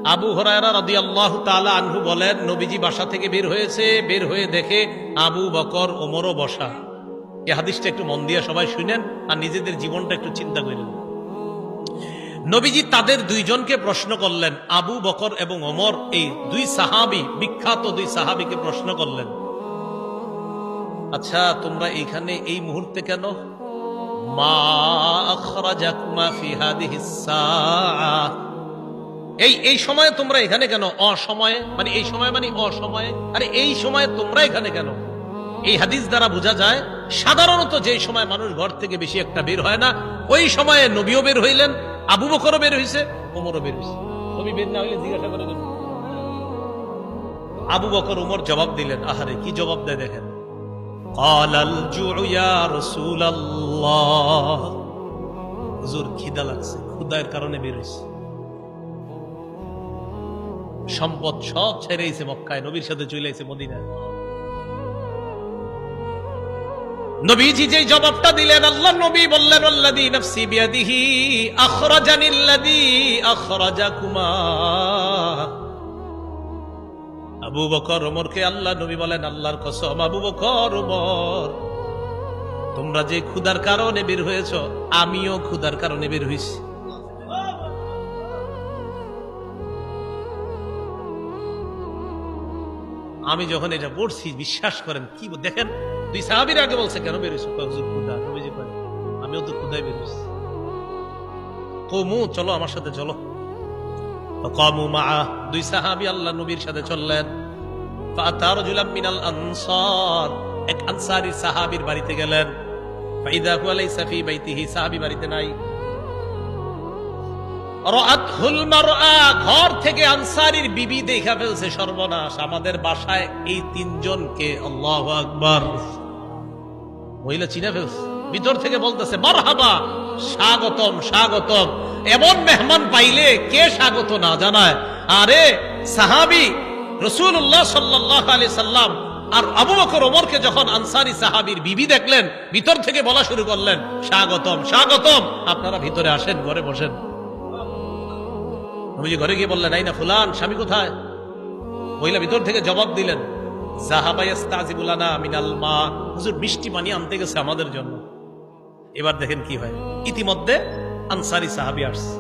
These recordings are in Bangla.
আবু হুরায়রা রাদিয়াল্লাহু তাআলা আনহু বলেন, নবীজি বাসা থেকে বের হয়েছে, বের হয়ে দেখে আবু বকর ওমরও বসা। এই হাদিসটা একটু মন দিয়ে সবাই শুনেন আর নিজেদের জীবনটা একটু চিন্তা করেন। নবীজি তাদের দুইজনকে প্রশ্ন করলেন, আবু বকর এবং ওমর, এই দুই সাহাবী, বিখ্যাত দুই সাহাবীকে প্রশ্ন করলেন, আচ্ছা তোমরা এইখানে এই মুহূর্তে কেন? মা আখরাজাকুমা ফি হাদিহিস সাআহ, এই সময়ে তোমরা এখানে কেন? অসময়ে মানে এই সময় মানে অসময়ে, আরে এই সময়ে তোমরা এখানে কেন? এই হাদিস দ্বারা বোঝা যায় সাধারণত যে সময় মানুষ ঘর থেকে বেশি একটা বের হয় না, ওই সময়ে নবীও বের হইলেন, আবু বকরও বের হইছে, ওমরও বের হইছে। নবী বের না হইলে জিজ্ঞাসা করে দেন। আবু বকর ওমর জবাব দিলেন, আহারে কি জবাব দেয় দেখেন, ক্বালাল জুউ ইয়া রাসূলুল্লাহ, হুজুর খিদা লাগছে, ক্ষুধার কারণে বের হইছে। সম্পদ সব ছেড়েছে মক্কায়, নবীর সাথে চলে আইছে মদিনায়। নবীজি যে জবাবটা দিলেন, আল্লাহর নবী বললেন, আল্লাযী নাফসি বিয়াদিহি আখরাজানিল্লাযী আখরাজাকুমা। আবু বকর ওমরকে আল্লাহ নবী বলেন, আল্লাহর কসম আবু বকর ওমর, তোমরা যে ক্ষুধার কারণে বের হয়েছ, আমিও ক্ষুধার কারণে বের হইছি। আমি যখন এটা পড়ছি, বিশ্বাস করেন, কি দেখেন, দুই সাহাবীর আগে বলছে কেন বের হইছো? হুজুর ক্ষুধা। নবীজি বলেন, আমিও তো ক্ষুধায় বের হইছি। কওমু, চলো আমার সাথে চলো। কামু মাআ, দুই সাহাবী আল্লাহ নবীর সাথে চললেন। ফাআতা রাজুলাম মিনাল আনসার, এক আনসারী সাহাবীর বাড়িতে গেলেন। ফাইদা হুয়া লাইসা ফি বাইতিহি, সাহাবী বাড়িতে নাই। রাআতহুল মারআ, ঘর থেকে আনসারীর বিবি দেখা ফেলছে, সর্বনাশ, আমাদের বাসায় এই তিনজনকে। আল্লাহু আকবার। মহিলা চিনে ফেলছে, ভিতর থেকে বলতেছে, মারহাবা, স্বাগতম স্বাগতম। এমন মেহমান পাইলে কে স্বাগত না জানায়? আরে সাহাবী রাসূলুল্লাহ সাল্লাল্লাহু আলাইহি সাল্লাম আর আবু বকর ওমরকে যখন আনসারী সাহাবীর বিবি দেখলেন, ভিতর থেকে বলা শুরু করলেন, স্বাগতম স্বাগতম, আপনারা ভিতরে আসেন, ঘরে বসেন। নবীজি ঘরে গিয়ে বললেন, আইনা ফুলান, স্বামী কোথায়? মহিলা ভিতর থেকে জবাব দিলেন, যাহাবা ইস্তাজিবু লানা মিনাল মা, হুজুর মিষ্টি পানি আনতে গেছে আমাদের জন্য। এবার দেখেন কি হয়, ইতিমধ্যে আনসারী সাহাবী আসছে।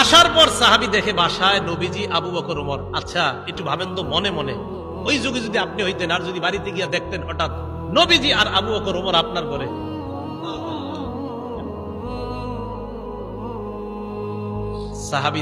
আসার পর সাহাবী দেখে বাসায় নবীজি, আবু বকর ওমর। আচ্ছা একটু ভাবেন তো মনে মনে, ওই যুগে যদি আপনি হইতেন আর যদি বাড়িতে গিয়ে দেখতেন হঠাৎ নবীজি আর আবু বকর ওমর আপনার ঘরে, সাহাবী